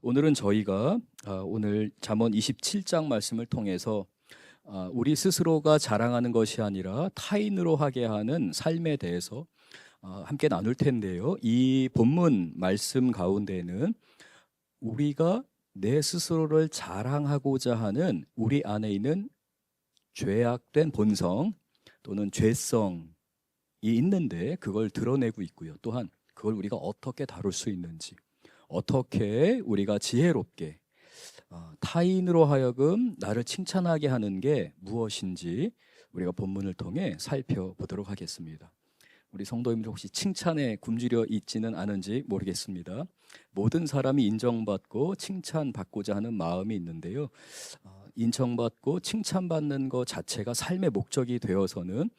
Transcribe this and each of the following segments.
오늘은 저희가 오늘 잠언 27장 말씀을 통해서 우리 스스로가 자랑하는 것이 아니라 타인으로 하게 하는 삶에 대해서 함께 나눌 텐데요. 이 본문 말씀 가운데는 우리가 내 스스로를 자랑하고자 하는 우리 안에 있는 죄악된 본성 또는 죄성이 있는데 그걸 드러내고 있고요. 또한 그걸 우리가 어떻게 다룰 수 있는지, 어떻게 우리가 지혜롭게 타인으로 하여금 나를 칭찬하게 하는 게 무엇인지 우리가 본문을 통해 살펴보도록 하겠습니다. 우리 성도님들 혹시 칭찬에 굶주려 있지는 않은지 모르겠습니다. 모든 사람이 인정받고 칭찬받고자 하는 마음이 있는데요. 인정받고 칭찬받는 것 자체가 삶의 목적이 되어서는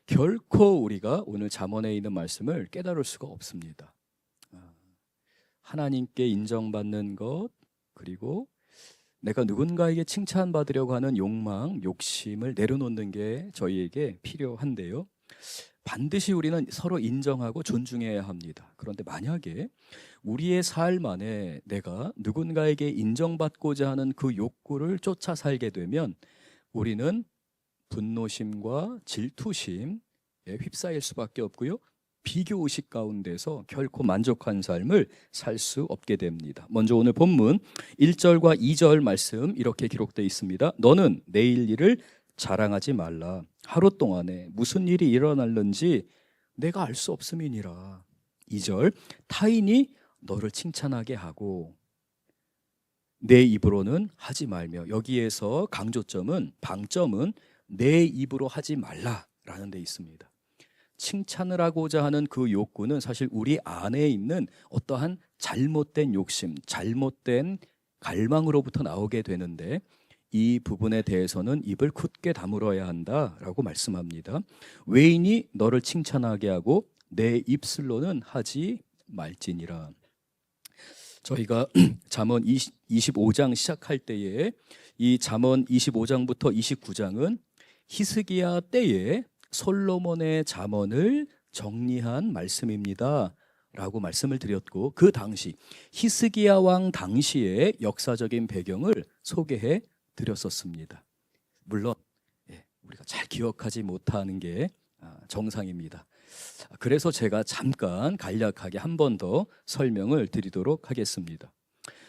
결코 우리가 오늘 잠언에 있는 말씀을 깨달을 수가 없습니다. 하나님께 인정받는 것, 그리고 내가 누군가에게 칭찬받으려고 하는 욕망, 욕심을 내려놓는 게 저희에게 필요한데요. 반드시 우리는 서로 인정하고 존중해야 합니다. 그런데 만약에 우리의 삶 안에 내가 누군가에게 인정받고자 하는 그 욕구를 쫓아 살게 되면 우리는 분노심과 질투심에 휩싸일 수밖에 없고요. 비교의식 가운데서 결코 만족한 삶을 살 수 없게 됩니다. 먼저 오늘 본문 1절과 2절 말씀 이렇게 기록되어 있습니다. 너는 내일 일을 자랑하지 말라. 하루 동안에 무슨 일이 일어날는지 내가 알 수 없음이니라. 2절 타인이 너를 칭찬하게 하고 내 입으로는 하지 말며. 여기에서 강조점은, 방점은 내 입으로 하지 말라라는 데 있습니다. 칭찬을 하고자 하는 그 욕구는 사실 우리 안에 있는 어떠한 잘못된 욕심, 잘못된 갈망으로부터 나오게 되는데 이 부분에 대해서는 입을 굳게 다물어야 한다라고 말씀합니다. 외인이 너를 칭찬하게 하고 내 입술로는 하지 말지니라. 저희가 잠언 25장 시작할 때에 이 잠언 25장부터 29장은 히스기야 때에 솔로몬의 잠언을 정리한 말씀입니다 라고 말씀을 드렸고, 그 당시 히스기야 왕 당시의 역사적인 배경을 소개해 드렸었습니다. 물론 우리가 잘 기억하지 못하는 게 정상입니다. 그래서 제가 잠깐 간략하게 한 번 더 설명을 드리도록 하겠습니다.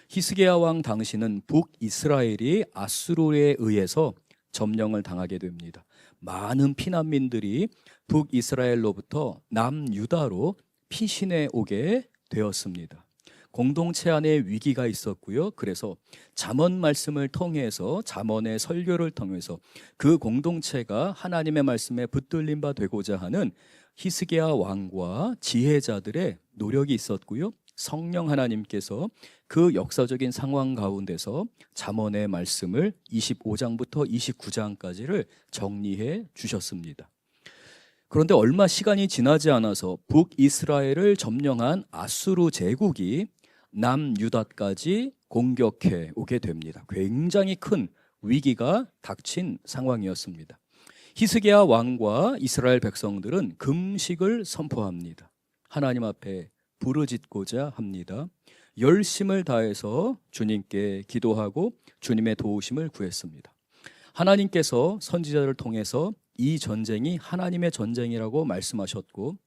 히스기야 왕 당시는 북이스라엘이 아수르에 의해서 점령을 당하게 됩니다. 많은 피난민들이 북이스라엘로부터 남유다로 피신해 오게 되었습니다. 공동체 안에 위기가 있었고요. 그래서 잠언 말씀을 통해서, 잠언의 설교를 통해서 그 공동체가 하나님의 말씀에 붙들림 바 되고자 하는 히스기야 왕과 지혜자들의 노력이 있었고요. 성령 하나님께서 그 역사적인 상황 가운데서 잠언의 말씀을 25장부터 29장까지를 정리해 주셨습니다. 그런데 얼마 시간이 지나지 않아서 북이스라엘을 점령한 아수르 제국이 남유다까지 공격해 오게 됩니다. 굉장히 큰 위기가 닥친 상황이었습니다. 히스기야 왕과 이스라엘 백성들은 금식을 선포합니다. 하나님 앞에 부르짖고자 합니다. 열심을 다해서 주님께 기도하고 주님의 도우심을 구했습니다. 하나님께서 선지자를 통해서 이 전쟁이 하나님의 전쟁이라고 말씀하셨고,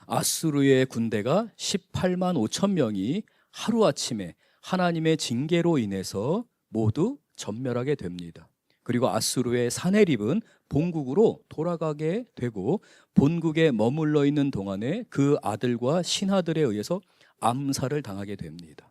아수르의 군대가 18만 5천 명이 하루아침에 하나님의 징계로 인해서 모두 전멸하게 됩니다. 그리고 아수르의 사네립은 본국으로 돌아가게 되고 본국에 머물러 있는 동안에 그 아들과 신하들에 의해서 암살을 당하게 됩니다.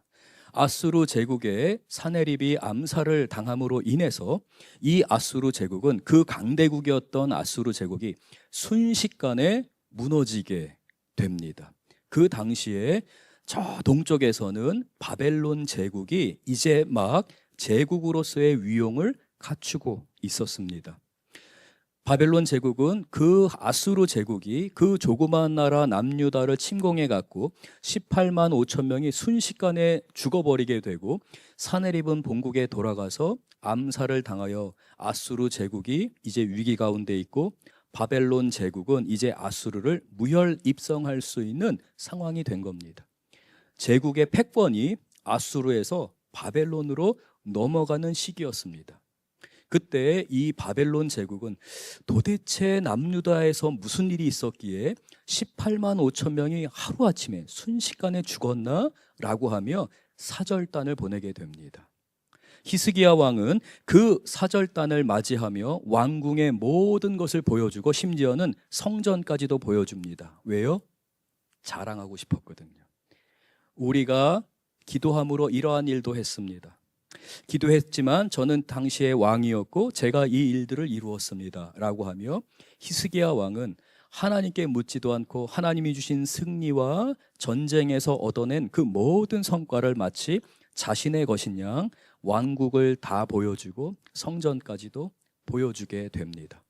아수르 제국의 사네립이 암살을 당함으로 인해서 이 아수르 제국은, 그 강대국이었던 아수르 제국이 순식간에 무너지게 됩니다. 그 당시에 저 동쪽에서는 바벨론 제국이 이제 막 제국으로서의 위용을 갖추고 있었습니다. 바벨론 제국은 그 아수르 제국이 그 조그마한 나라 남유다를 침공해 갖고 18만 5천 명이 순식간에 죽어버리게 되고, 사네립은 본국에 돌아가서 암살을 당하여 아수르 제국이 이제 위기 가운데 있고, 바벨론 제국은 이제 아수르를 무혈 입성할 수 있는 상황이 된 겁니다. 제국의 패권이 아수르에서 바벨론으로 넘어가는 시기였습니다. 그때 이 바벨론 제국은 도대체 남유다에서 무슨 일이 있었기에 18만 5천 명이 하루아침에 순식간에 죽었나? 라고 하며 사절단을 보내게 됩니다. 히스기야 왕은 그 사절단을 맞이하며 왕궁의 모든 것을 보여주고 심지어는 성전까지도 보여줍니다. 왜요? 자랑하고 싶었거든요. 우리가 기도함으로 이러한 일도 했습니다. 기도했지만 저는 당시의 왕이었고 제가 이 일들을 이루었습니다 라고 하며 히스기야 왕은 하나님께 묻지도 않고 하나님이 주신 승리와 전쟁에서 얻어낸 그 모든 성과를 마치 자신의 것인 양 왕국을 다 보여주고 성전까지도 보여주게 됩니다.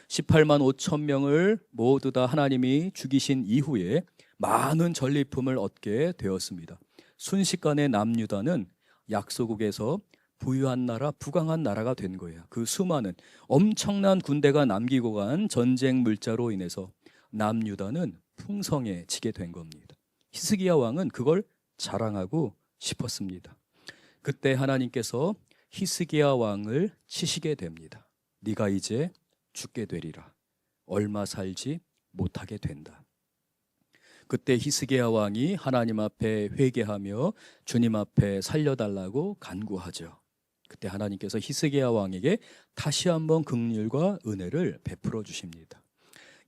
18만 5천 명을 모두 다 하나님이 죽이신 이후에 많은 전리품을 얻게 되었습니다. 순식간에 남유다는 약소국에서 부유한 나라, 부강한 나라가 된 거예요. 그 수많은 엄청난 군대가 남기고 간 전쟁 물자로 인해서 남유다는 풍성해지게 된 겁니다. 히스기야 왕은 그걸 자랑하고 싶었습니다. 그때 하나님께서 히스기야 왕을 치시게 됩니다. 네가 이제 죽게 되리라. 얼마 살지 못하게 된다. 그때 히스기야 왕이 하나님 앞에 회개하며 주님 앞에 살려달라고 간구하죠. 그때 하나님께서 히스기야 왕에게 다시 한번 긍휼과 은혜를 베풀어 주십니다.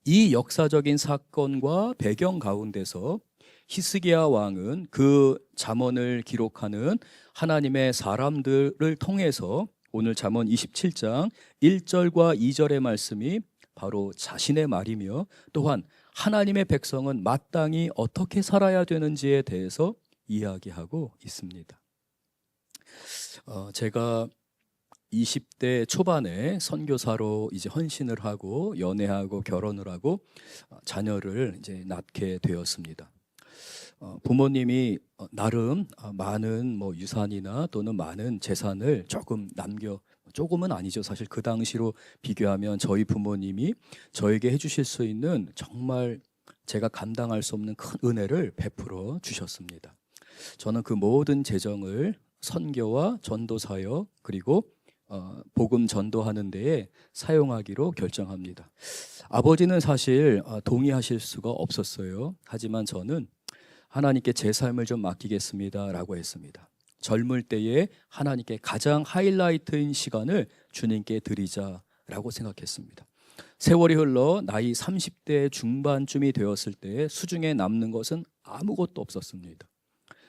이 역사적인 사건과 배경 가운데서 히스기야 왕은 그 잠언을 기록하는 하나님의 사람들을 통해서 오늘 잠언 27장 1절과 2절의 말씀이 바로 자신의 말이며 또한 하나님의 백성은 마땅히 어떻게 살아야 되는지에 대해서 이야기하고 있습니다. 제가 20대 초반에 선교사로 이제 헌신을 하고 연애하고 결혼을 하고 자녀를 이제 낳게 되었습니다. 부모님이 나름 많은 뭐 유산이나 또는 많은 재산을 조금은 아니죠. 사실 그 당시로 비교하면 저희 부모님이 저에게 해주실 수 있는 정말 제가 감당할 수 없는 큰 은혜를 베풀어 주셨습니다. 저는 그 모든 재정을 선교와 전도 사역 그리고 복음 전도하는 데에 사용하기로 결정합니다. 아버지는 사실 동의하실 수가 없었어요. 하지만 저는 하나님께 제 삶을 좀 맡기겠습니다 라고 했습니다. 젊을 때에 하나님께 가장 하이라이트인 시간을 주님께 드리자라고 생각했습니다. 세월이 흘러 나이 30대 중반쯤이 되었을 때 수중에 남는 것은 아무것도 없었습니다.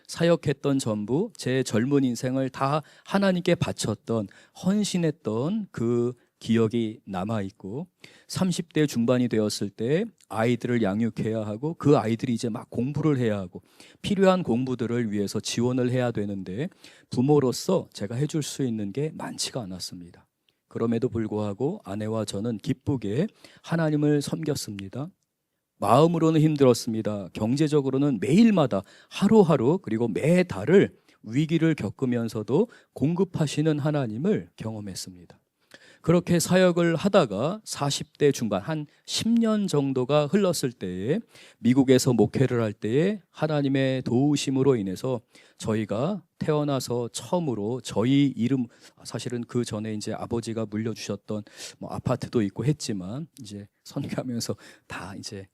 사역했던 전부 제 젊은 인생을 다 하나님께 바쳤던 헌신했던 그 기억이 남아있고 30대 중반이 되었을 때 아이들을 양육해야 하고 그 아이들이 이제 막 공부를 해야 하고 필요한 공부들을 위해서 지원을 해야 되는데 부모로서 제가 해줄 수 있는 게 많지가 않았습니다. 그럼에도 불구하고 아내와 저는 기쁘게 하나님을 섬겼습니다. 마음으로는 힘들었습니다. 경제적으로는 매일마다 하루하루 그리고 매달을 위기를 겪으면서도 공급하시는 하나님을 경험했습니다. 그렇게 사역을 하다가 40대 중반 한 10년 정도가 흘렀을 때에 미국에서 목회를 할 때에 하나님의 도우심으로 인해서 저희가 태어나서 처음으로 저희 이름 사실은 그 전에 이제 아버지가 물려주셨던 뭐 아파트도 있고 했지만 이제 선교하면서 다 이제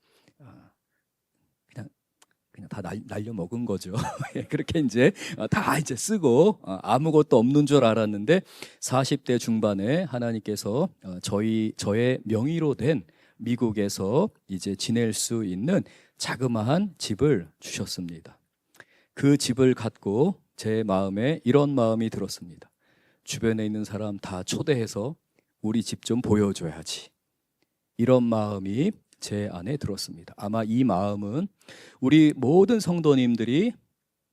그냥 다 날려 먹은 거죠. 그렇게 이제 다 이제 쓰고 아무것도 없는 줄 알았는데 40대 중반에 하나님께서 저의 명의로 된 미국에서 이제 지낼 수 있는 자그마한 집을 주셨습니다. 그 집을 갖고 제 마음에 이런 마음이 들었습니다. 주변에 있는 사람 다 초대해서 우리 집 좀 보여줘야지. 이런 마음이 제 안에 들었습니다. 아마 이 마음은 우리 모든 성도님들이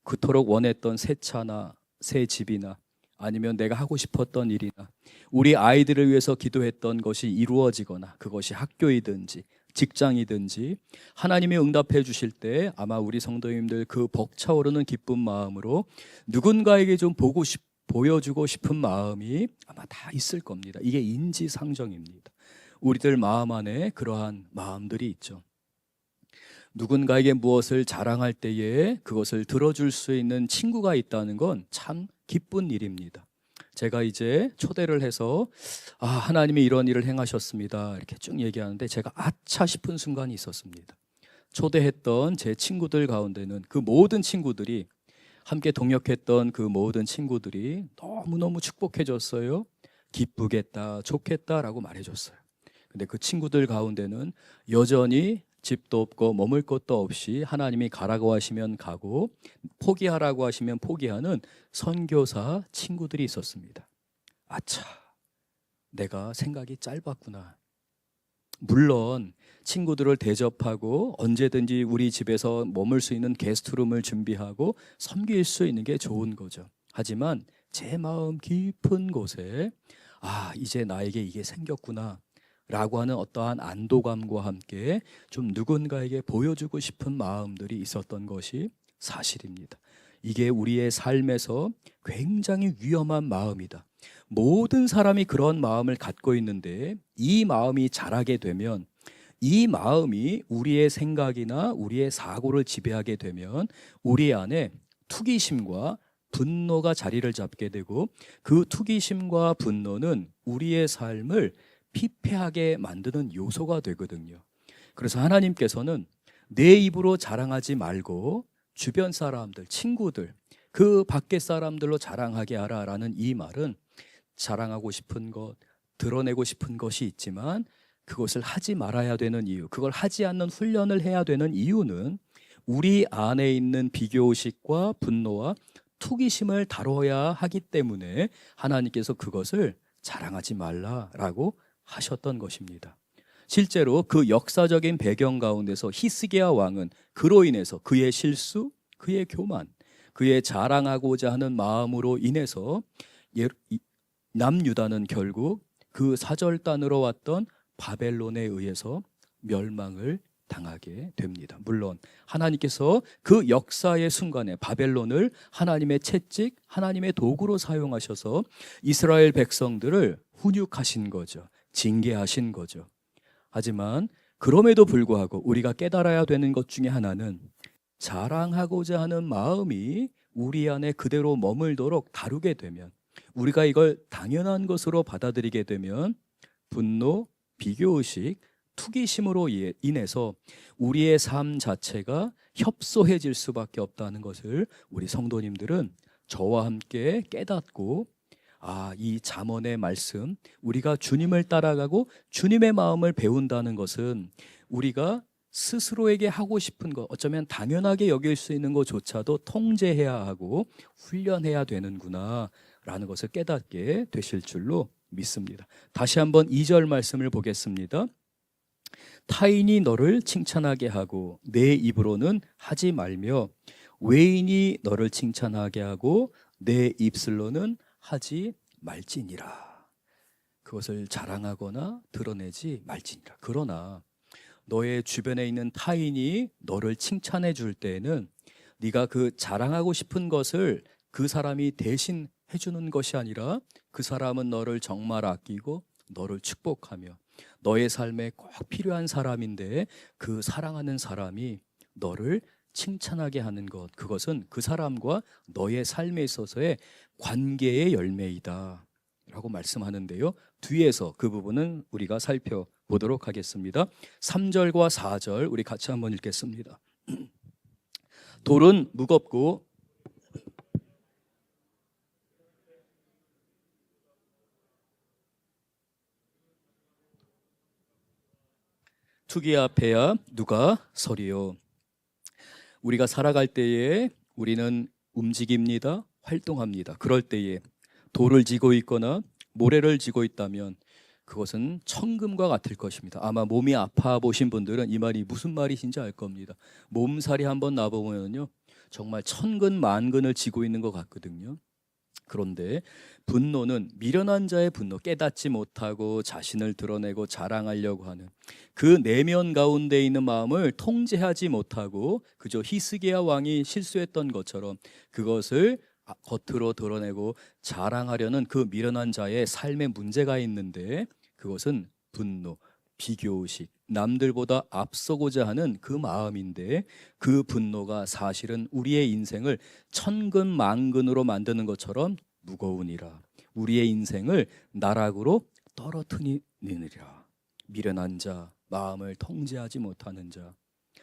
그토록 원했던 새 차나 새 집이나 아니면 내가 하고 싶었던 일이나 우리 아이들을 위해서 기도했던 것이 이루어지거나 그것이 학교이든지 직장이든지 하나님이 응답해 주실 때 아마 우리 성도님들 그 벅차오르는 기쁜 마음으로 누군가에게 좀 보여주고 싶은 마음이 아마 다 있을 겁니다. 이게 인지상정입니다. 우리들 마음 안에 그러한 마음들이 있죠. 누군가에게 무엇을 자랑할 때에 그것을 들어줄 수 있는 친구가 있다는 건 참 기쁜 일입니다. 제가 이제 초대를 해서 하나님이 이런 일을 행하셨습니다 이렇게 쭉 얘기하는데 제가 아차 싶은 순간이 있었습니다. 초대했던 제 친구들 가운데는 그 모든 친구들이, 함께 동역했던 그 모든 친구들이 너무너무 축복해줬어요. 기쁘겠다, 좋겠다라고 말해줬어요. 근데 그 친구들 가운데는 여전히 집도 없고 머물 곳도 없이 하나님이 가라고 하시면 가고 포기하라고 하시면 포기하는 선교사 친구들이 있었습니다. 아차, 내가 생각이 짧았구나. 물론 친구들을 대접하고 언제든지 우리 집에서 머물 수 있는 게스트룸을 준비하고 섬길 수 있는 게 좋은 거죠. 하지만 제 마음 깊은 곳에 이제 나에게 이게 생겼구나 라고 하는 어떠한 안도감과 함께 좀 누군가에게 보여주고 싶은 마음들이 있었던 것이 사실입니다. 이게 우리의 삶에서 굉장히 위험한 마음이다. 모든 사람이 그런 마음을 갖고 있는데 이 마음이 자라게 되면, 이 마음이 우리의 생각이나 우리의 사고를 지배하게 되면 우리 안에 투기심과 분노가 자리를 잡게 되고, 그 투기심과 분노는 우리의 삶을 피폐하게 만드는 요소가 되거든요. 그래서 하나님께서는 내 입으로 자랑하지 말고 주변 사람들, 친구들, 그 밖에 사람들로 자랑하게 하라라는 이 말은, 자랑하고 싶은 것, 드러내고 싶은 것이 있지만 그것을 하지 말아야 되는 이유, 그걸 하지 않는 훈련을 해야 되는 이유는 우리 안에 있는 비교의식과 분노와 투기심을 다뤄야 하기 때문에 하나님께서 그것을 자랑하지 말라라고 하셨던 것입니다. 실제로 그 역사적인 배경 가운데서 히스기야 왕은 그로 인해서 그의 실수, 그의 교만, 그의 자랑하고자 하는 마음으로 인해서 남유다는 결국 그 사절단으로 왔던 바벨론에 의해서 멸망을 당하게 됩니다. 물론 하나님께서 그 역사의 순간에 바벨론을 하나님의 채찍, 하나님의 도구로 사용하셔서 이스라엘 백성들을 훈육하신 거죠. 징계하신 거죠. 하지만 그럼에도 불구하고 우리가 깨달아야 되는 것 중에 하나는, 자랑하고자 하는 마음이 우리 안에 그대로 머물도록 다루게 되면, 우리가 이걸 당연한 것으로 받아들이게 되면 분노, 비교의식, 투기심으로 인해서 우리의 삶 자체가 협소해질 수밖에 없다는 것을 우리 성도님들은 저와 함께 깨닫고, 이 잠언의 말씀, 우리가 주님을 따라가고 주님의 마음을 배운다는 것은 우리가 스스로에게 하고 싶은 것, 어쩌면 당연하게 여길 수 있는 것조차도 통제해야 하고 훈련해야 되는구나 라는 것을 깨닫게 되실 줄로 믿습니다. 다시 한번 2절 말씀을 보겠습니다. 타인이 너를 칭찬하게 하고 내 입으로는 하지 말며, 외인이 너를 칭찬하게 하고 내 입술로는 하지 말지니라. 그것을 자랑하거나 드러내지 말지니라. 그러나 너의 주변에 있는 타인이 너를 칭찬해 줄 때에는 네가 그 자랑하고 싶은 것을 그 사람이 대신 해주는 것이 아니라, 그 사람은 너를 정말 아끼고 너를 축복하며 너의 삶에 꼭 필요한 사람인데 그 사랑하는 사람이 너를 칭찬하게 하는 것, 그것은 그 사람과 너의 삶에 있어서의 관계의 열매이다 라고 말씀하는데요, 뒤에서 그 부분은 우리가 살펴보도록 하겠습니다. 3절과 4절 우리 같이 한번 읽겠습니다. 돌은 무겁고 투기 앞에야 누가 서리요. 우리가 살아갈 때에 우리는 움직입니다. 활동합니다. 그럴 때에 돌을 쥐고 있거나 모래를 쥐고 있다면 그것은 천금과 같을 것입니다. 아마 몸이 아파 보신 분들은 이 말이 무슨 말이신지 알 겁니다. 몸살이 한번 나보면요, 정말 천근 만근을 쥐고 있는 것 같거든요. 그런데 분노는 미련한 자의 분노, 깨닫지 못하고 자신을 드러내고 자랑하려고 하는 그 내면 가운데 있는 마음을 통제하지 못하고 그저 히스기야 왕이 실수했던 것처럼 그것을 겉으로 드러내고 자랑하려는 그 미련한 자의 삶에 문제가 있는데, 그것은 분노, 비교의식, 남들보다 앞서고자 하는 그 마음인데 그 분노가 사실은 우리의 인생을 천근만근으로 만드는 것처럼 무거우니라. 우리의 인생을 나락으로 떨어뜨리느니라. 미련한 자, 마음을 통제하지 못하는 자,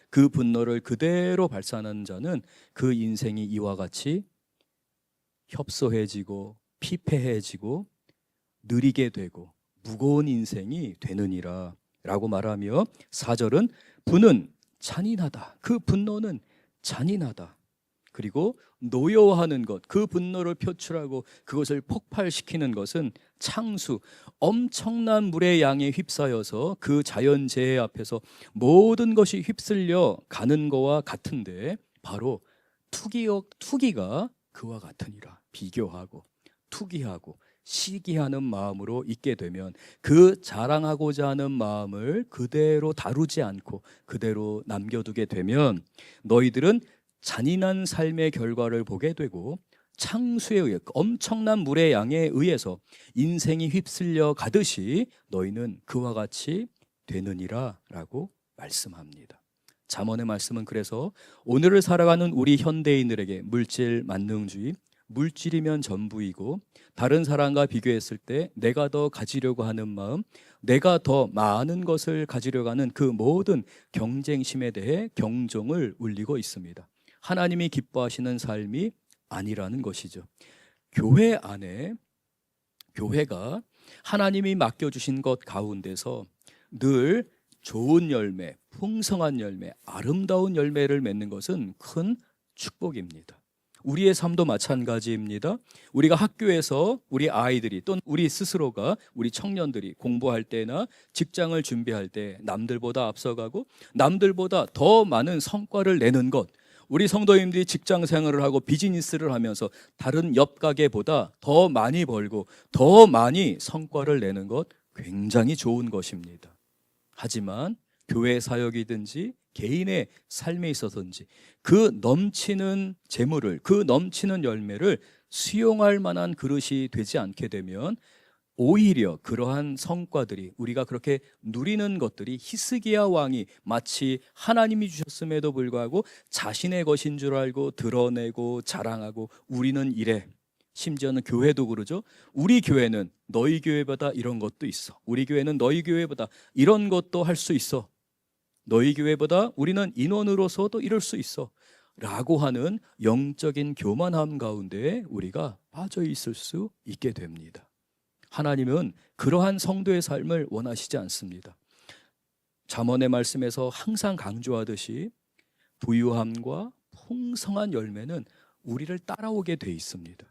그 분노를 그대로 발산하는 자는 그 인생이 이와 같이 협소해지고 피폐해지고 느리게 되고 무거운 인생이 되느니라 라고 말하며 4절은 분은 잔인하다. 그 분노는 잔인하다. 그리고 노여워하는 것, 그 분노를 표출하고 그것을 폭발시키는 것은 창수, 엄청난 물의 양에 휩싸여서 그 자연재해 앞에서 모든 것이 휩쓸려 가는 거와 같은데 바로 투기가 그와 같으니라. 비교하고 투기하고 시기하는 마음으로 있게 되면 그 자랑하고자 하는 마음을 그대로 다루지 않고 그대로 남겨두게 되면 너희들은 잔인한 삶의 결과를 보게 되고 창수에 의해 엄청난 물의 양에 의해서 인생이 휩쓸려 가듯이 너희는 그와 같이 되느니라 라고 말씀합니다. 잠언의 말씀은 그래서 오늘을 살아가는 우리 현대인들에게 물질 만능주의, 물질이면 전부이고 다른 사람과 비교했을 때 내가 더 가지려고 하는 마음, 내가 더 많은 것을 가지려고 하는 그 모든 경쟁심에 대해 경종을 울리고 있습니다. 하나님이 기뻐하시는 삶이 아니라는 것이죠. 교회 안에 교회가 하나님이 맡겨주신 것 가운데서 늘 좋은 열매, 풍성한 열매, 아름다운 열매를 맺는 것은 큰 축복입니다. 우리의 삶도 마찬가지입니다. 우리가 학교에서 우리 아이들이 또는 우리 스스로가 우리 청년들이 공부할 때나 직장을 준비할 때 남들보다 앞서가고 남들보다 더 많은 성과를 내는 것, 우리 성도님들이 직장 생활을 하고 비즈니스를 하면서 다른 옆 가게보다 더 많이 벌고 더 많이 성과를 내는 것 굉장히 좋은 것입니다. 하지만 교회 사역이든지 개인의 삶에 있어서든지 그 넘치는 재물을, 그 넘치는 열매를 수용할 만한 그릇이 되지 않게 되면 오히려 그러한 성과들이 우리가 그렇게 누리는 것들이 히스기야 왕이 마치 하나님이 주셨음에도 불구하고 자신의 것인 줄 알고 드러내고 자랑하고 우리는 이래. 심지어는 교회도 그러죠. 우리 교회는 너희 교회보다 이런 것도 있어. 우리 교회는 너희 교회보다 이런 것도 할 수 있어. 너희 교회보다 우리는 인원으로서도 이럴 수 있어 라고 하는 영적인 교만함 가운데 우리가 빠져 있을 수 있게 됩니다. 하나님은 그러한 성도의 삶을 원하시지 않습니다. 잠언의 말씀에서 항상 강조하듯이 부유함과 풍성한 열매는 우리를 따라오게 돼 있습니다.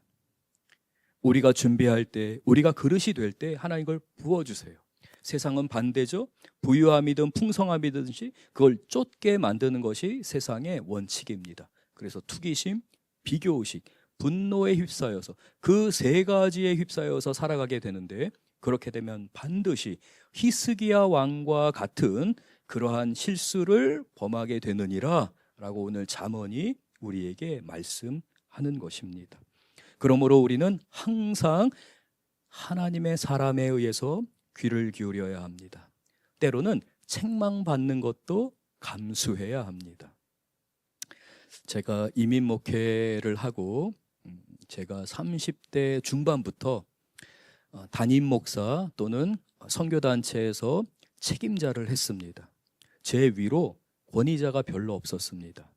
우리가 준비할 때, 우리가 그릇이 될 때 하나님 그걸 부어주세요. 세상은 반대죠. 부유함이든 풍성함이든지 그걸 쫓게 만드는 것이 세상의 원칙입니다. 그래서 투기심, 비교의식, 분노에 휩싸여서 그 세 가지에 휩싸여서 살아가게 되는데 그렇게 되면 반드시 히스기야 왕과 같은 그러한 실수를 범하게 되느니라 라고 오늘 잠언이 우리에게 말씀하는 것입니다. 그러므로 우리는 항상 하나님의 사람에 의해서 귀를 기울여야 합니다. 때로는 책망받는 것도 감수해야 합니다. 제가 이민 목회를 하고 제가 30대 중반부터 담임 목사 또는 선교단체에서 책임자를 했습니다. 제 위로 권위자가 별로 없었습니다.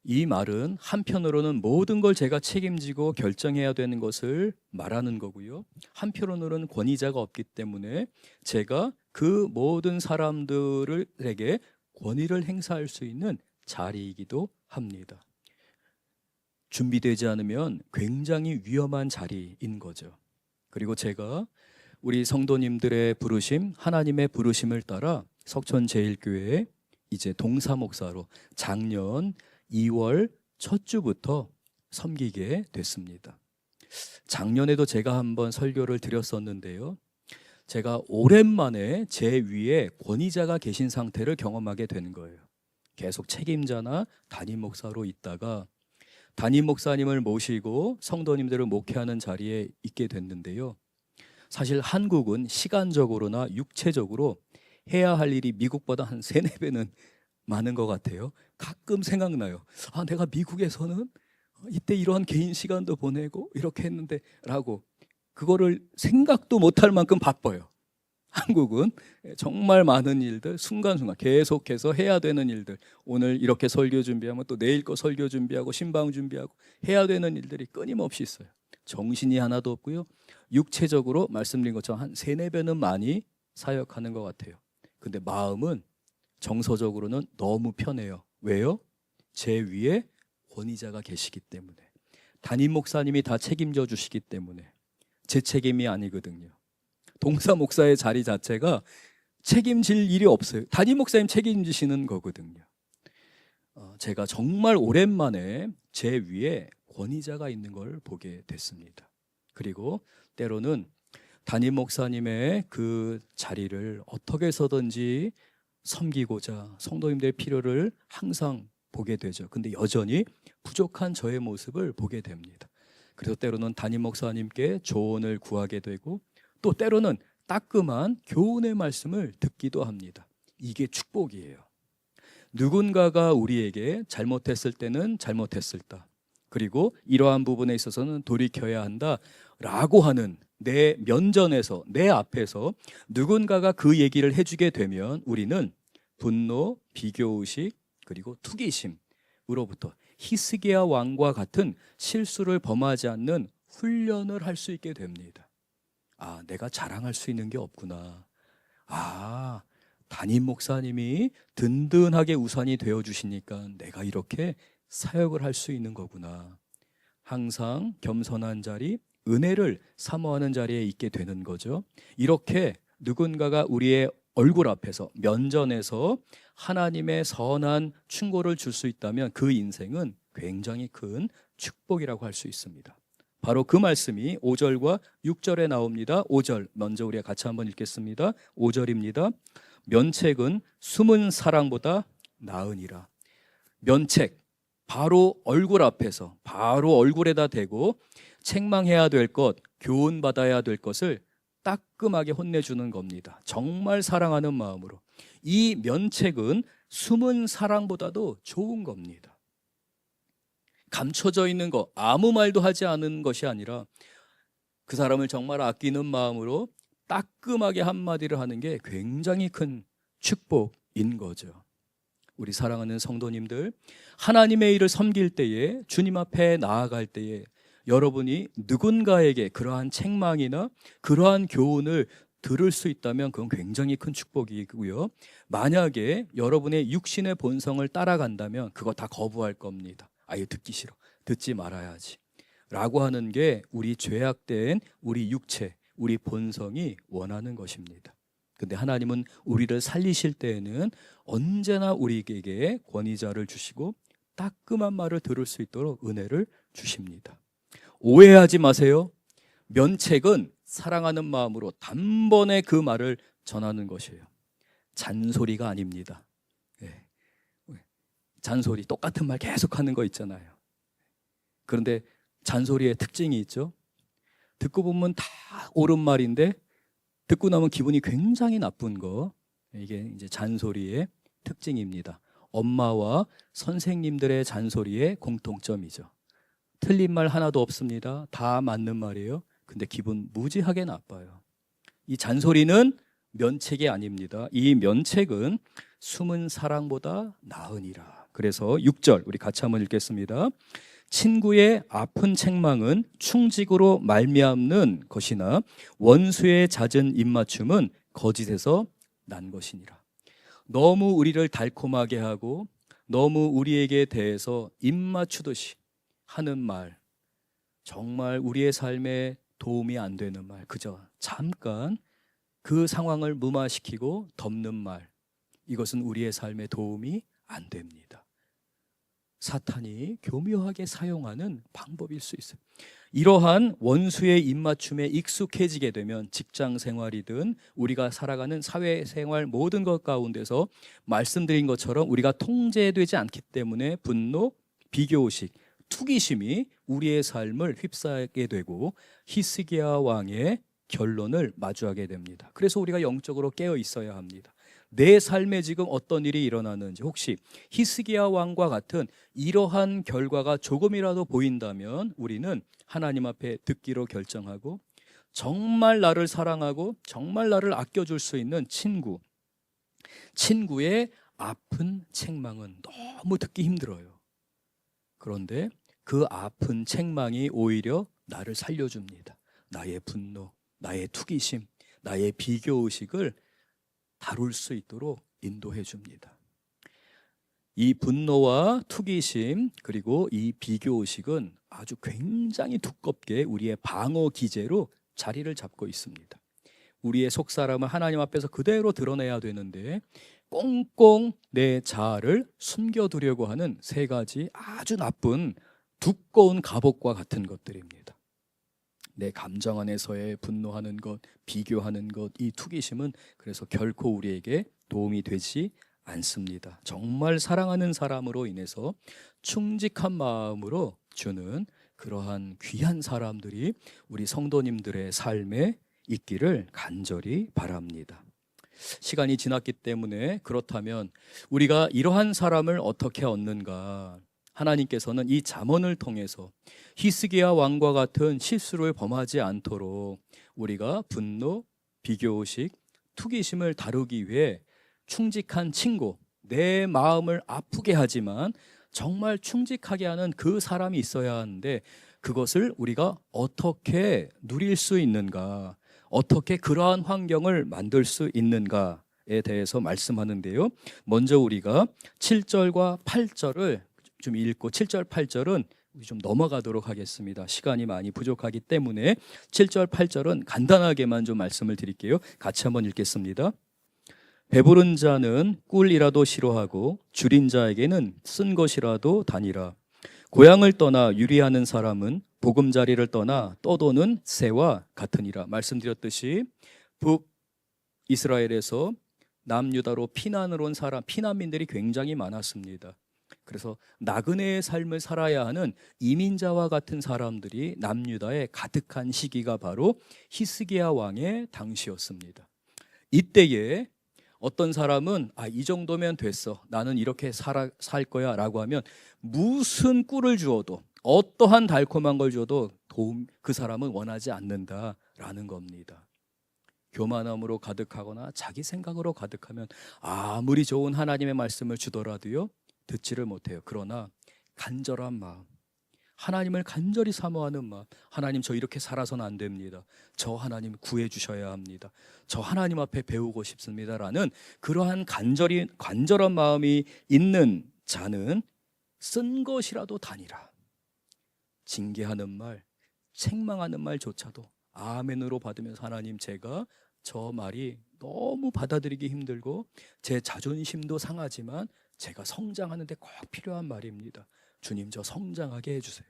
이 말은 한편으로는 모든 걸 제가 책임지고 결정해야 되는 것을 말하는 거고요. 한편으로는 권위자가 없기 때문에 제가 그 모든 사람들에게 권위를 행사할 수 있는 자리이기도 합니다. 준비되지 않으면 굉장히 위험한 자리인 거죠. 그리고 제가 우리 성도님들의 부르심, 하나님의 부르심을 따라 석천제일교회에 이제 동사목사로 작년 2월 첫 주부터 섬기게 됐습니다. 작년에도 제가 한번 설교를 드렸었는데요. 제가 오랜만에 제 위에 권위자가 계신 상태를 경험하게 되는 거예요. 계속 책임자나 담임 목사로 있다가 담임 목사님을 모시고 성도님들을 목회하는 자리에 있게 됐는데요. 사실 한국은 시간적으로나 육체적으로 해야 할 일이 미국보다 한 3~4배는 많은 것 같아요. 가끔 생각나요. 내가 미국에서는 이때 이러한 개인 시간도 보내고 이렇게 했는데 라고, 그거를 생각도 못할 만큼 바빠요. 한국은 정말 많은 일들 순간순간 계속해서 해야 되는 일들, 오늘 이렇게 설교 준비하면 또 내일 거 설교 준비하고 신방 준비하고 해야 되는 일들이 끊임없이 있어요. 정신이 하나도 없고요. 육체적으로 말씀드린 것처럼 한 3~4배는 많이 사역하는 것 같아요. 근데 마음은 정서적으로는 너무 편해요. 왜요? 제 위에 권위자가 계시기 때문에, 담임 목사님이 다 책임져 주시기 때문에. 제 책임이 아니거든요. 동사 목사의 자리 자체가 책임질 일이 없어요. 담임 목사님 책임지시는 거거든요. 제가 정말 오랜만에 제 위에 권위자가 있는 걸 보게 됐습니다. 그리고 때로는 담임 목사님의 그 자리를 어떻게 해서든지 섬기고자 성도님들의 필요를 항상 보게 되죠. 근데 여전히 부족한 저의 모습을 보게 됩니다. 그래서 때로는 담임 목사님께 조언을 구하게 되고, 또 때로는 따끔한 교훈의 말씀을 듣기도 합니다. 이게 축복이에요. 누군가가 우리에게 잘못했을 때는 잘못했을다, 그리고 이러한 부분에 있어서는 돌이켜야 한다 라고 하는, 내 면전에서, 내 앞에서 누군가가 그 얘기를 해주게 되면 우리는 분노, 비교의식, 그리고 투기심으로부터 히스기야 왕과 같은 실수를 범하지 않는 훈련을 할 수 있게 됩니다. 내가 자랑할 수 있는 게 없구나. 담임 목사님이 든든하게 우산이 되어 주시니까 내가 이렇게 사역을 할 수 있는 거구나. 항상 겸손한 자리, 은혜를 사모하는 자리에 있게 되는 거죠. 이렇게 누군가가 우리의 얼굴 앞에서, 면전에서 하나님의 선한 충고를 줄 수 있다면 그 인생은 굉장히 큰 축복이라고 할 수 있습니다. 바로 그 말씀이 5절과 6절에 나옵니다. 5절 먼저 우리가 같이 한번 읽겠습니다. 5절입니다. 면책은 숨은 사랑보다 나으니라. 면책, 바로 얼굴 앞에서, 바로 얼굴에다 대고 책망해야 될 것, 교훈받아야 될 것을 따끔하게 혼내주는 겁니다. 정말 사랑하는 마음으로. 이 면책은 숨은 사랑보다도 좋은 겁니다. 감춰져 있는 거, 아무 말도 하지 않은 것이 아니라 그 사람을 정말 아끼는 마음으로 따끔하게 한마디를 하는 게 굉장히 큰 축복인 거죠. 우리 사랑하는 성도님들, 하나님의 일을 섬길 때에, 주님 앞에 나아갈 때에 여러분이 누군가에게 그러한 책망이나 그러한 교훈을 들을 수 있다면 그건 굉장히 큰 축복이고요. 만약에 여러분의 육신의 본성을 따라간다면 그거 다 거부할 겁니다. 이거 듣기 싫어, 듣지 말아야지 라고 하는 게 우리 죄악된 우리 육체, 우리 본성이 원하는 것입니다. 근데 하나님은 우리를 살리실 때에는 언제나 우리에게 권위자를 주시고 따끔한 말을 들을 수 있도록 은혜를 주십니다. 오해하지 마세요. 면책은 사랑하는 마음으로 단번에 그 말을 전하는 것이에요. 잔소리가 아닙니다. 잔소리, 똑같은 말 계속하는 거 있잖아요. 그런데 잔소리의 특징이 있죠. 듣고 보면 다 옳은 말인데 듣고 나면 기분이 굉장히 나쁜 거, 이게 이제 잔소리의 특징입니다. 엄마와 선생님들의 잔소리의 공통점이죠. 틀린 말 하나도 없습니다. 다 맞는 말이에요. 근데 기분 무지하게 나빠요. 이 잔소리는 면책이 아닙니다. 이 면책은 숨은 사랑보다 나으니라. 그래서 6절 우리 같이 한번 읽겠습니다. 친구의 아픈 책망은 충직으로 말미암는 것이나 원수의 잦은 입맞춤은 거짓에서 난 것이니라. 너무 우리를 달콤하게 하고 너무 우리에게 대해서 입맞추듯이 하는 말, 정말 우리의 삶에 도움이 안 되는 말, 그저 잠깐 그 상황을 무마시키고 덮는 말, 이것은 우리의 삶에 도움이 안 됩니다. 사탄이 교묘하게 사용하는 방법일 수 있어요. 이러한 원수의 입맞춤에 익숙해지게 되면 직장 생활이든 우리가 살아가는 사회생활 모든 것 가운데서 말씀드린 것처럼 우리가 통제되지 않기 때문에 분노, 비교의식, 투기심이 우리의 삶을 휩싸게 되고 히스기야 왕의 결론을 마주하게 됩니다. 그래서 우리가 영적으로 깨어 있어야 합니다. 내 삶에 지금 어떤 일이 일어나는지, 혹시 히스기야 왕과 같은 이러한 결과가 조금이라도 보인다면 우리는 하나님 앞에 듣기로 결정하고, 정말 나를 사랑하고 정말 나를 아껴줄 수 있는 친구의 아픈 책망은 너무 듣기 힘들어요. 그런데 그 아픈 책망이 오히려 나를 살려줍니다. 나의 분노, 나의 투기심, 나의 비교의식을 다룰 수 있도록 인도해 줍니다. 이 분노와 투기심 그리고 이 비교의식은 아주 굉장히 두껍게 우리의 방어 기제로 자리를 잡고 있습니다. 우리의 속사람을 하나님 앞에서 그대로 드러내야 되는데 꽁꽁 내 자아를 숨겨두려고 하는 세 가지 아주 나쁜 두꺼운 갑옷과 같은 것들입니다. 내 감정 안에서의 분노하는 것, 비교하는 것, 이 투기심은 그래서 결코 우리에게 도움이 되지 않습니다. 정말 사랑하는 사람으로 인해서 충직한 마음으로 주는 그러한 귀한 사람들이 우리 성도님들의 삶에 있기를 간절히 바랍니다. 시간이 지났기 때문에 그렇다면 우리가 이러한 사람을 어떻게 얻는가? 하나님께서는 이 잠언을 통해서 히스기야 왕과 같은 실수를 범하지 않도록 우리가 분노, 비교의식, 투기심을 다루기 위해 충직한 친구, 내 마음을 아프게 하지만 정말 충직하게 하는 그 사람이 있어야 하는데, 그것을 우리가 어떻게 누릴 수 있는가, 어떻게 그러한 환경을 만들 수 있는가에 대해서 말씀하는데요. 먼저 우리가 7절과 8절을 좀 읽고 7절, 8절은 좀 넘어가도록 하겠습니다. 시간이 많이 부족하기 때문에 7절, 8절은 간단하게만 좀 말씀을 드릴게요. 같이 한번 읽겠습니다. 배부른 자는 꿀이라도 싫어하고 줄인 자에게는 쓴 것이라도 다니라. 고향을 떠나 유리하는 사람은 보금자리를 떠나 떠도는 새와 같으니라. 말씀드렸듯이 북이스라엘에서 남유다로 피난을 온 피난민들이 굉장히 많았습니다. 그래서 나그네의 삶을 살아야 하는 이민자와 같은 사람들이 남유다에 가득한 시기가 바로 히스기야 왕의 당시였습니다. 이때에 어떤 사람은 이 정도면 됐어, 나는 이렇게 살 거야 라고 하면 무슨 꿀을 주어도, 어떠한 달콤한 걸 줘도 그 사람은 원하지 않는다라는 겁니다. 교만함으로 가득하거나 자기 생각으로 가득하면 아무리 좋은 하나님의 말씀을 주더라도요 듣지를 못해요. 그러나 간절한 마음, 하나님을 간절히 사모하는 마음, 하나님 저 이렇게 살아서는 안 됩니다, 저 하나님 구해 주셔야 합니다, 저 하나님 앞에 배우고 싶습니다라는 그러한 간절한 마음이 있는 자는 쓴 것이라도 다니라. 징계하는 말, 책망하는 말조차도 아멘으로 받으면서 하나님, 제가 저 말이 너무 받아들이기 힘들고 제 자존심도 상하지만 제가 성장하는데 꼭 필요한 말입니다. 주님, 저 성장하게 해주세요.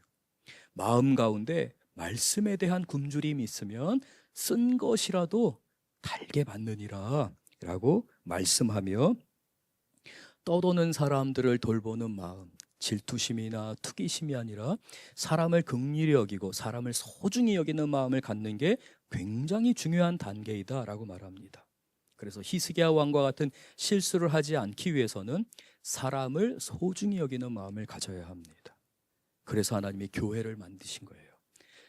마음 가운데 말씀에 대한 굶주림이 있으면 쓴 것이라도 달게 받느니라 라고 말씀하며, 떠도는 사람들을 돌보는 마음, 질투심이나 투기심이 아니라 사람을 긍휼히 여기고 사람을 소중히 여기는 마음을 갖는 게 굉장히 중요한 단계이다 라고 말합니다. 그래서 히스기야 왕과 같은 실수를 하지 않기 위해서는 사람을 소중히 여기는 마음을 가져야 합니다. 그래서 하나님이 교회를 만드신 거예요.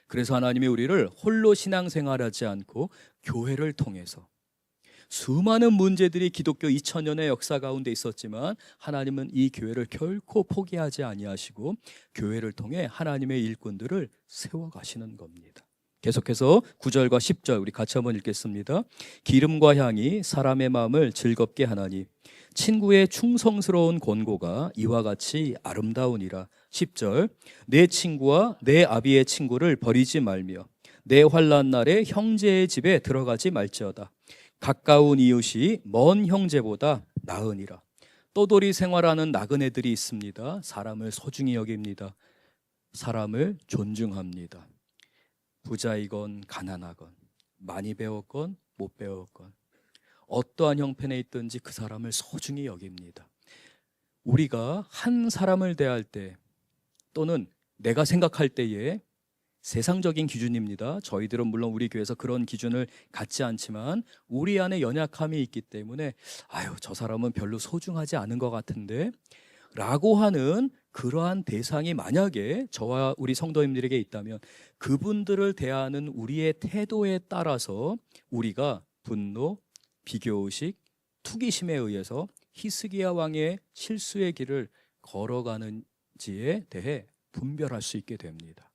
그래서 하나님이 우리를 홀로 신앙생활하지 않고 교회를 통해서, 수많은 문제들이 기독교 2000년의 역사 가운데 있었지만 하나님은 이 교회를 결코 포기하지 아니하시고 교회를 통해 하나님의 일꾼들을 세워가시는 겁니다. 계속해서 9절과 10절 우리 같이 한번 읽겠습니다. 기름과 향이 사람의 마음을 즐겁게 하나니 친구의 충성스러운 권고가 이와 같이 아름다우니라. 10절, 내 친구와 내 아비의 친구를 버리지 말며 내 환난 날에 형제의 집에 들어가지 말지어다. 가까운 이웃이 먼 형제보다 나으니라. 떠돌이 생활하는 나그네들이 있습니다. 사람을 소중히 여깁니다. 사람을 존중합니다. 부자이건 가난하건, 많이 배웠건 못 배웠건, 어떠한 형편에 있든지 그 사람을 소중히 여깁니다. 우리가 한 사람을 대할 때, 또는 내가 생각할 때에 세상적인 기준입니다. 저희들은 물론 우리 교회에서 그런 기준을 갖지 않지만 우리 안에 연약함이 있기 때문에 저 사람은 별로 소중하지 않은 것 같은데 라고 하는 그러한 대상이 만약에 저와 우리 성도님들에게 있다면 그분들을 대하는 우리의 태도에 따라서 우리가 분노, 비교의식, 투기심에 의해서 히스기야 왕의 실수의 길을 걸어가는지에 대해 분별할 수 있게 됩니다.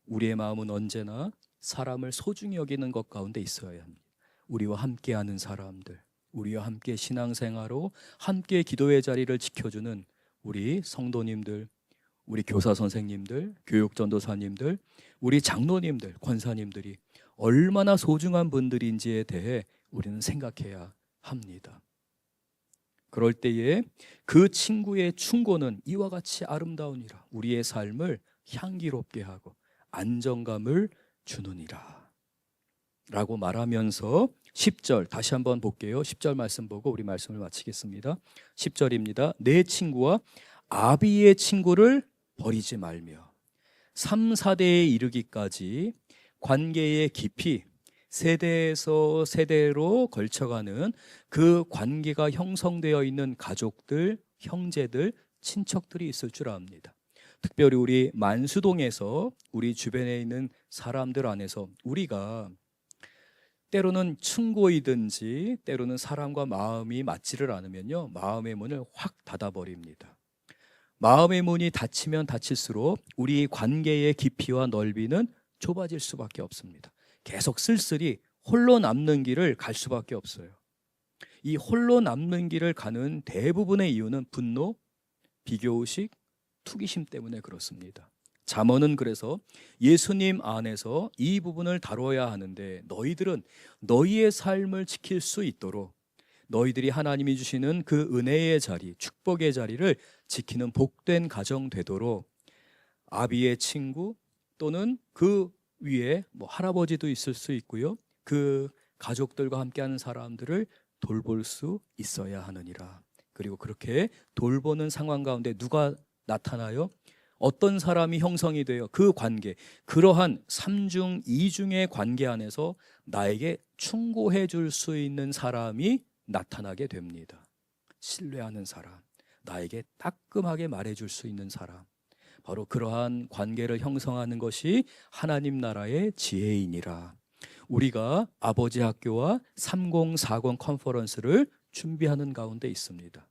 우리의 마음은 언제나 사람을 소중히 여기는 것 가운데 있어야 합니다. 우리와 함께하는 사람들, 우리와 함께 신앙생활로 함께 기도의 자리를 지켜주는 우리 성도님들, 우리 교사 선생님들, 교육전도사님들, 우리 장로님들, 권사님들이 얼마나 소중한 분들인지에 대해 우리는 생각해야 합니다. 그럴 때에 그 친구의 충고는 이와 같이 아름다우니라. 우리의 삶을 향기롭게 하고 안정감을 주느니라 라고 말하면서 10절 다시 한번 볼게요. 10절 말씀 보고 우리 말씀을 마치겠습니다. 10절입니다. 내 친구와 아비의 친구를 버리지 말며 3, 4대에 이르기까지 관계의 깊이 세대에서 세대로 걸쳐가는 그 관계가 형성되어 있는 가족들, 형제들, 친척들이 있을 줄 압니다. 특별히 우리 만수동에서 우리 주변에 있는 사람들 안에서 우리가 때로는 충고이든지 때로는 사람과 마음이 맞지를 않으면요, 마음의 문을 확 닫아버립니다. 마음의 문이 닫히면 닫힐수록 우리 관계의 깊이와 넓이는 좁아질 수밖에 없습니다. 계속 쓸쓸히 홀로 남는 길을 갈 수밖에 없어요. 이 홀로 남는 길을 가는 대부분의 이유는 분노, 비교의식, 투기심 때문에 그렇습니다. 잠언은 그래서 예수님 안에서 이 부분을 다뤄야 하는데 너희들은 너희의 삶을 지킬 수 있도록 너희들이 하나님이 주시는 그 은혜의 자리, 축복의 자리를 지키는 복된 가정 되도록 아비의 친구 또는 그 위에 할아버지도 있을 수 있고요, 그 가족들과 함께하는 사람들을 돌볼 수 있어야 하느니라. 그리고 그렇게 돌보는 상황 가운데 누가 나타나요? 어떤 사람이 형성이 돼요? 그 관계, 그러한 3중 2중의 관계 안에서 나에게 충고해 줄 수 있는 사람이 나타나게 됩니다. 신뢰하는 사람, 나에게 따끔하게 말해 줄 수 있는 사람, 바로 그러한 관계를 형성하는 것이 하나님 나라의 지혜이니라. 우리가 아버지 학교와 3040 컨퍼런스를 준비하는 가운데 있습니다.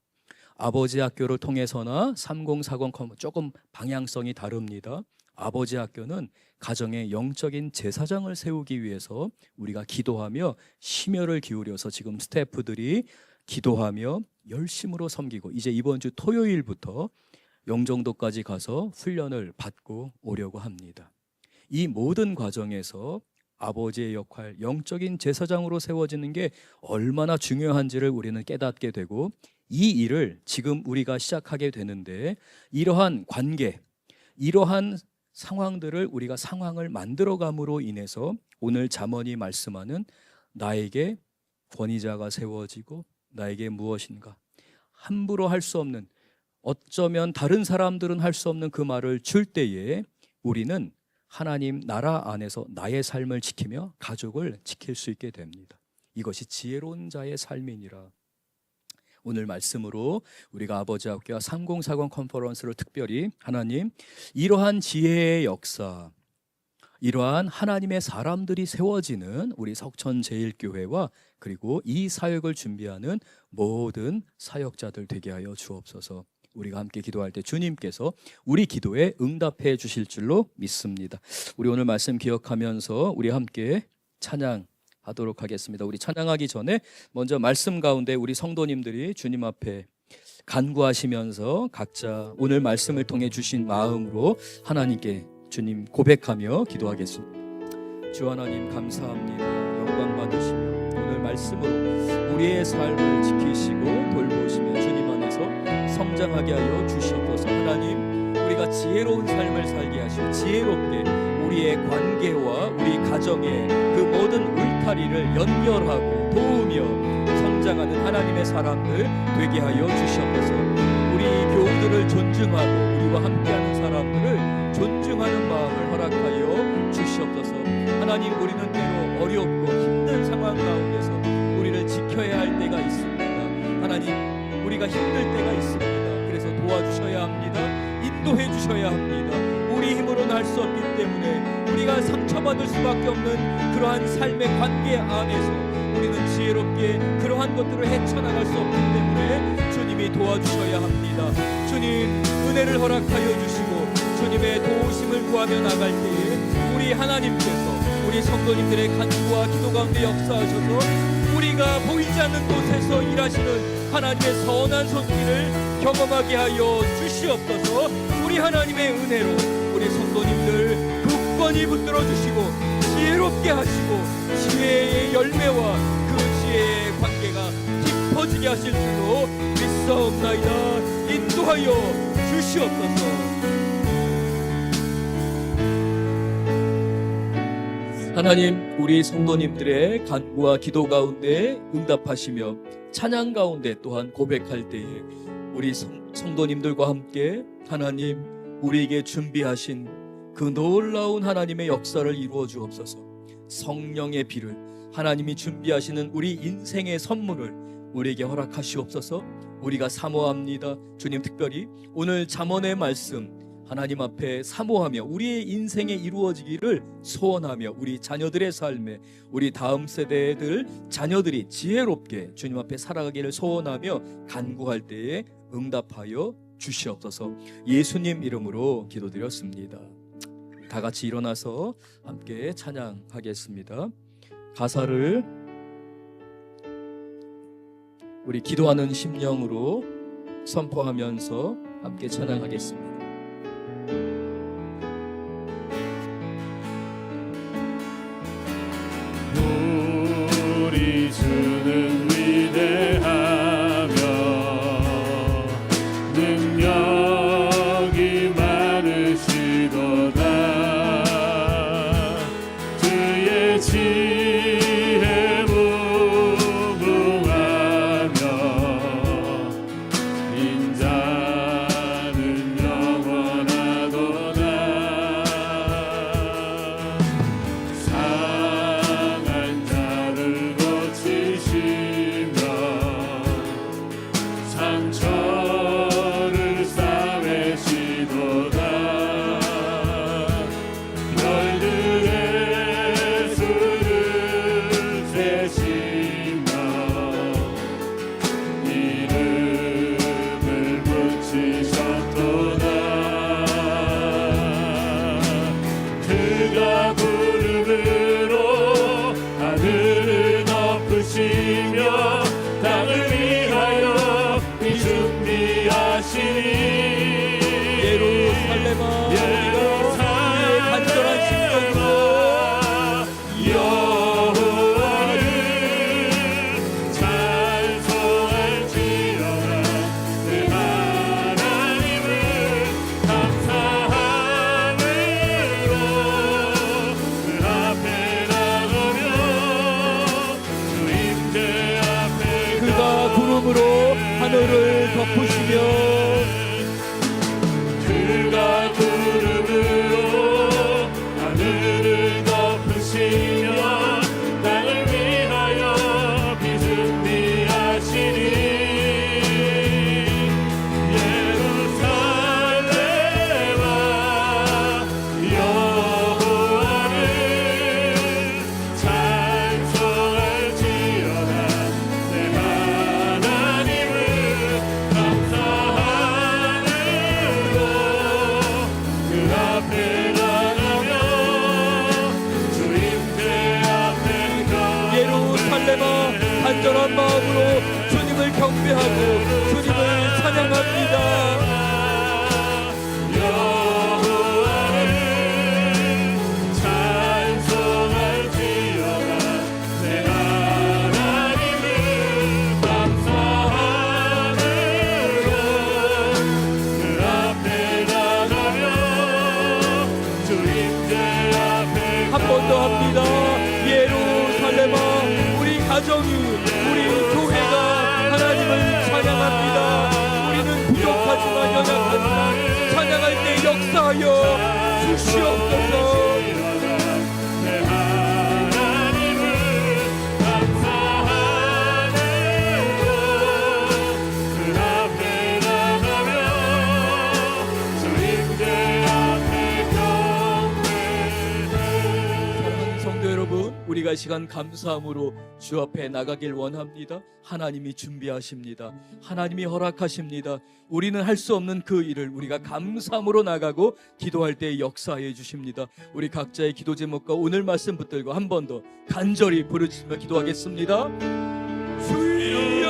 아버지 학교를 통해서나 3040 컨퍼런스 조금 방향성이 다릅니다. 아버지 학교는 가정의 영적인 제사장을 세우기 위해서 우리가 기도하며 심혈을 기울여서 지금 스태프들이 기도하며 열심으로 섬기고 이제 이번 주 토요일부터 영종도까지 가서 훈련을 받고 오려고 합니다. 이 모든 과정에서 아버지의 역할, 영적인 제사장으로 세워지는 게 얼마나 중요한지를 우리는 깨닫게 되고 이 일을 지금 우리가 시작하게 되는데 이러한 관계, 이러한 상황들을 우리가 상황을 만들어감으로 인해서 오늘 잠언이 말씀하는 나에게 권위자가 세워지고 나에게 무엇인가 함부로 할 수 없는, 어쩌면 다른 사람들은 할 수 없는 그 말을 줄 때에 우리는 하나님 나라 안에서 나의 삶을 지키며 가족을 지킬 수 있게 됩니다. 이것이 지혜로운 자의 삶이니라. 오늘 말씀으로 우리가 아버지 학교와 3040 컨퍼런스를 특별히 하나님 이러한 지혜의 역사, 이러한 하나님의 사람들이 세워지는 우리 석천제일교회와 그리고 이 사역을 준비하는 모든 사역자들 되게 하여 주옵소서. 우리가 함께 기도할 때 주님께서 우리 기도에 응답해 주실 줄로 믿습니다. 우리 오늘 말씀 기억하면서 우리 함께 찬양하도록 하겠습니다. 우리 찬양하기 전에 먼저 말씀 가운데 우리 성도님들이 주님 앞에 간구하시면서 각자 오늘 말씀을 통해 주신 마음으로 하나님께 주님 고백하며 기도하겠습니다. 주 하나님 감사합니다. 영광 받으시며 오늘 말씀으로 우리의 삶을 지키시고 돌보시며 주님 안에서 성장하게 하여 주시옵소서. 하나님 우리가 지혜로운 삶을 살게 하시고 지혜롭게 우리의 관계와 우리 가정의 그 모든 울타리를 연결하고 도우며 성장하는 하나님의 사람들 되게 하여 주시옵소서. 우리 교우들을 존중하고 우리와 함께하는 사람들을 존중하는 마음을 허락하여 하나님, 우리는 때로 어렵고 힘든 상황 가운데서 우리를 지켜야 할 때가 있습니다. 하나님, 우리가 힘들 때가 있습니다. 그래서 도와주셔야 합니다. 인도해 주셔야 합니다. 우리 힘으로는 할 수 없기 때문에 우리가 상처받을 수밖에 없는 그러한 삶의 관계 안에서 우리는 지혜롭게 그러한 것들을 헤쳐나갈 수 없기 때문에 주님이 도와주셔야 합니다. 주님, 은혜를 허락하여 주시고 주님의 도우심을 구하며 나갈 때에 우리 하나님께서 우리 성도님들의 간구와 기도 가운데 역사하셔서 우리가 보이지 않는 곳에서 일하시는 하나님의 선한 손길을 경험하게 하여 주시옵소서. 우리 하나님의 은혜로 우리 성도님들 굳건히 붙들어 주시고 지혜롭게 하시고 지혜의 열매와 그 지혜의 관계가 깊어지게 하실 줄로 믿사옵나이다. 인도하여 주시옵소서. 하나님, 우리 성도님들의 간구와 기도 가운데 응답하시며 찬양 가운데 또한 고백할 때에 우리 성도님들과 함께 하나님, 우리에게 준비하신 그 놀라운 하나님의 역사를 이루어 주옵소서. 성령의 비를, 하나님이 준비하시는 우리 인생의 선물을 우리에게 허락하시옵소서. 우리가 사모합니다. 주님, 특별히 오늘 잠언의 말씀 하나님 앞에 사모하며 우리의 인생에 이루어지기를 소원하며 우리 자녀들의 삶에 우리 다음 세대들 자녀들이 지혜롭게 주님 앞에 살아가기를 소원하며 간구할 때에 응답하여 주시옵소서. 예수님 이름으로 기도드렸습니다. 다 같이 일어나서 함께 찬양하겠습니다. 가사를 우리 기도하는 심령으로 선포하면서 함께 찬양하겠습니다. 우리 주는 위대하며 능력이 많으시도다. 주의 지혜 무궁하며 인자는 영원하도다. 상한 자를 고치시며 상처를 싸매시도다. 별들의 수를 세시며 이름을 붙이셨도다. 그가 구름으로 하늘을 덮으시며 땅을 위하여 비 준비하시니 예루살렘아, 우리가 간절한 심령으로 여호와를 찬송할지어다. 내 하나님을 감사함으로 그 앞에 나가며 주 임재 앞에 그가 구름으로 하늘을 덮으시며 그가 구름으로 하늘을 덮으시며 땅을 위하여 비 준비하시니 예루살렘아 여호와를 찬송할지어다. 내 하나님을 감사함으로 그 앞에 나가며 주 임재 앞에 예루살렘아, 간절한 마음으로 주님을 경배하고 주님을 찬양합니다. 여호와를 찬송할지어다. 내 하나님을 감사함으로 그 앞에 나가며 주 임재 앞에 한 번 더 합니다. 예루살렘아, 우리 가정이, 우리 교회가 하나님을 찬양합니다. 우리는 부족하지만 연약하지만 찬양할 때 역사하여 주시옵소서. 내 하나님을 우리가 이 시간 감사함으로 주 앞에 나가길 원합니다. 하나님이 준비하십니다. 하나님이 허락하십니다. 우리는 할 수 없는 그 일을 우리가 감사함으로 나가고 기도할 때 역사해 주십니다. 우리 각자의 기도 제목과 오늘 말씀 붙들고 한 번 더 간절히 부르짖으며 기도하겠습니다. 주여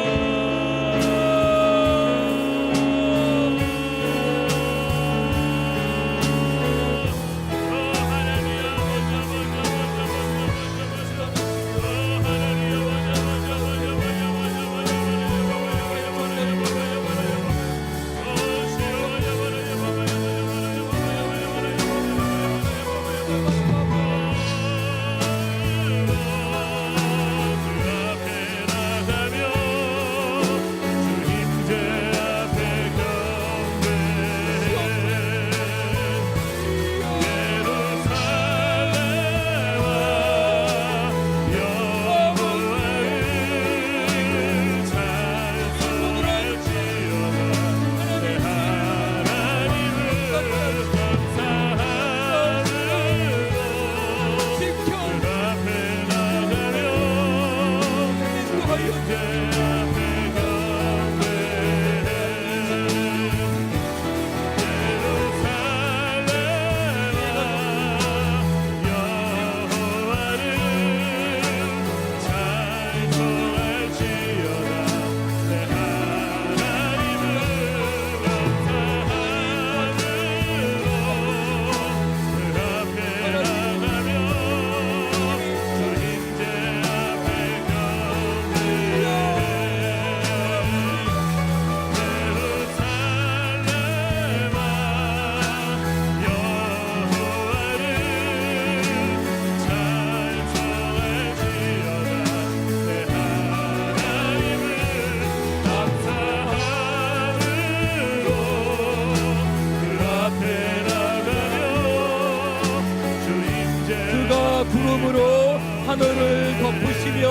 구름으로 하늘을 덮으시며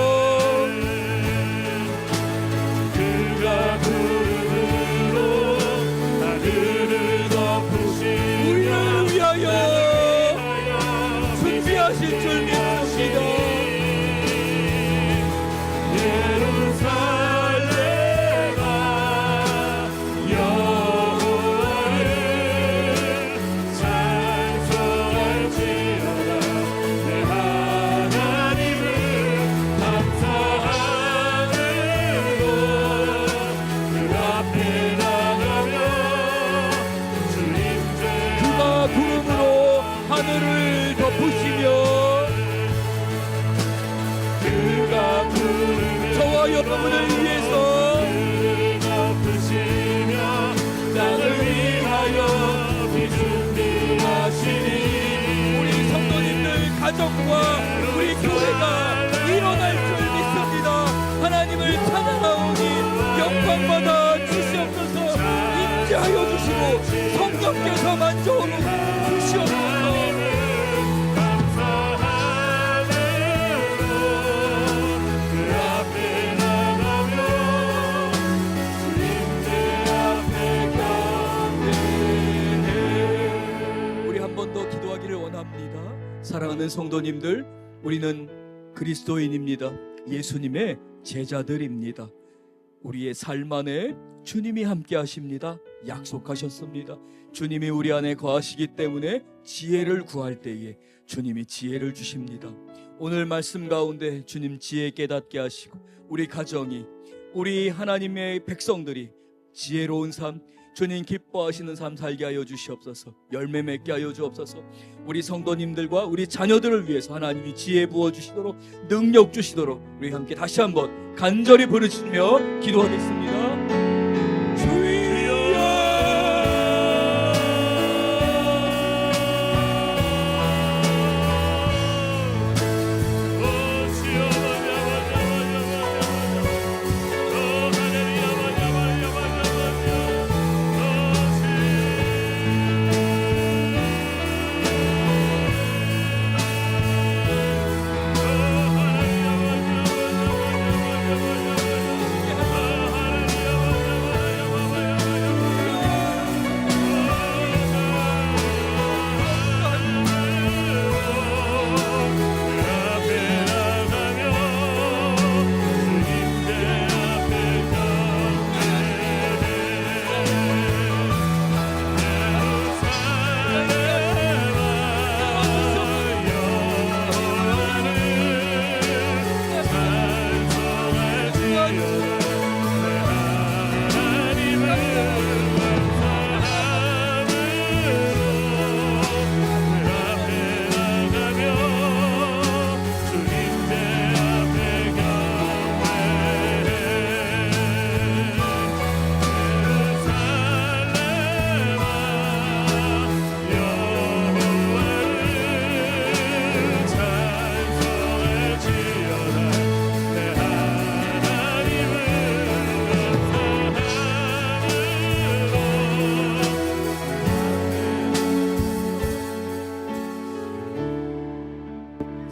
그가 구름으로 하늘을 덮으시며 우리를 위하여 준비하신 줄 믿습니다. 하늘을 덮으시며 그가 저와 여러분을 위해서 덮으시며 나를 위하여 준비하시니 우리 성도님들 가정과 우리 교회가 일어날 줄 믿습니다. 하나님을 찬양하오니 영광받아 주시옵소서. 임재하여 주시고 성령께서 만져오는 주시옵소서. 사랑하는 성도님들, 우리는 그리스도인입니다. 예수님의 제자들입니다. 우리의 삶 안에 주님이 함께 하십니다. 약속하셨습니다. 주님이 우리 안에 거하시기 때문에 지혜를 구할 때에 주님이 지혜를 주십니다. 오늘 말씀 가운데 주님 지혜 깨닫게 하시고 우리 가정이, 우리 하나님의 백성들이 지혜로운 삶, 주님 기뻐하시는 삶 살게 하여 주시옵소서. 열매 맺게 하여 주옵소서. 우리 성도님들과 우리 자녀들을 위해서 하나님이 지혜 부어주시도록, 능력 주시도록 우리 함께 다시 한번 간절히 부르짖으며 기도하겠습니다.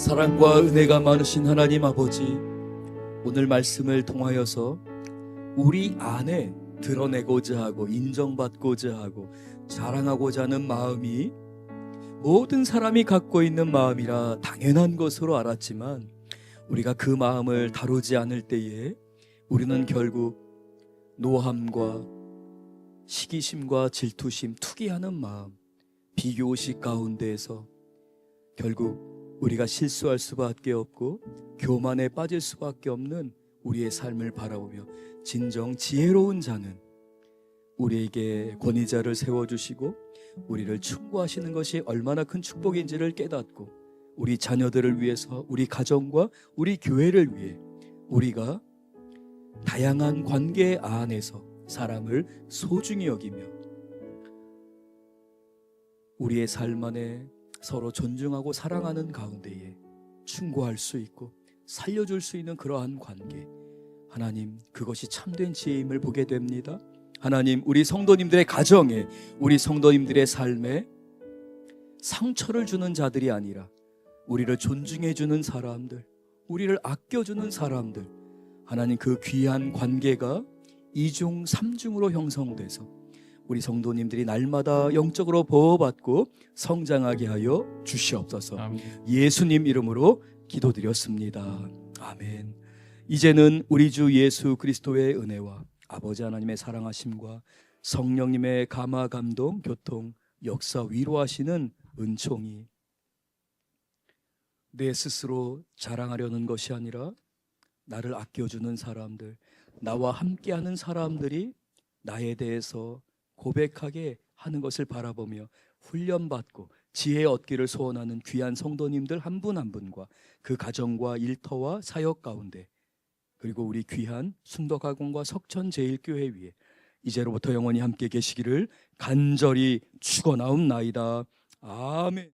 사랑과 은혜가 많으신 하나님 아버지, 오늘 말씀을 통하여서 우리 안에 드러내고자 하고 인정받고자 하고 자랑하고자 하는 마음이 모든 사람이 갖고 있는 마음이라 당연한 것으로 알았지만, 우리가 그 마음을 다루지 않을 때에 우리는 결국 노함과 시기심과 질투심, 투기하는 마음, 비교의식 가운데에서 결국 우리가 실수할 수밖에 없고 교만에 빠질 수밖에 없는 우리의 삶을 바라보며, 진정 지혜로운 자는 우리에게 권위자를 세워주시고 우리를 충고하시는 것이 얼마나 큰 축복인지를 깨닫고, 우리 자녀들을 위해서, 우리 가정과 우리 교회를 위해 우리가 다양한 관계 안에서 사람을 소중히 여기며 우리의 삶 안에 서로 존중하고 사랑하는 가운데에 충고할 수 있고 살려줄 수 있는 그러한 관계, 하나님, 그것이 참된 지혜임을 보게 됩니다. 하나님, 우리 성도님들의 가정에, 우리 성도님들의 삶에 상처를 주는 자들이 아니라 우리를 존중해주는 사람들, 우리를 아껴주는 사람들, 하나님, 그 귀한 관계가 2중 3중으로 형성돼서 우리 성도님들이 날마다 영적으로 보호받고 성장하게 하여 주시옵소서. 아멘. 예수님 이름으로 기도드렸습니다. 아멘. 이제는 우리 주 예수 그리스도의 은혜와 아버지 하나님의 사랑하심과 성령님의 감화 감동 교통 역사 위로하시는 은총이 내 스스로 자랑하려는 것이 아니라 나를 아껴주는 사람들, 나와 함께하는 사람들이 나에 대해서 고백하게 하는 것을 바라보며 훈련받고 지혜 얻기를 소원하는 귀한 성도님들 한 분 한 분과 그 가정과 일터와 사역 가운데, 그리고 우리 귀한 순덕학원과 석천제일교회 위에 이제로부터 영원히 함께 계시기를 간절히 축원하옵나이다. 아멘.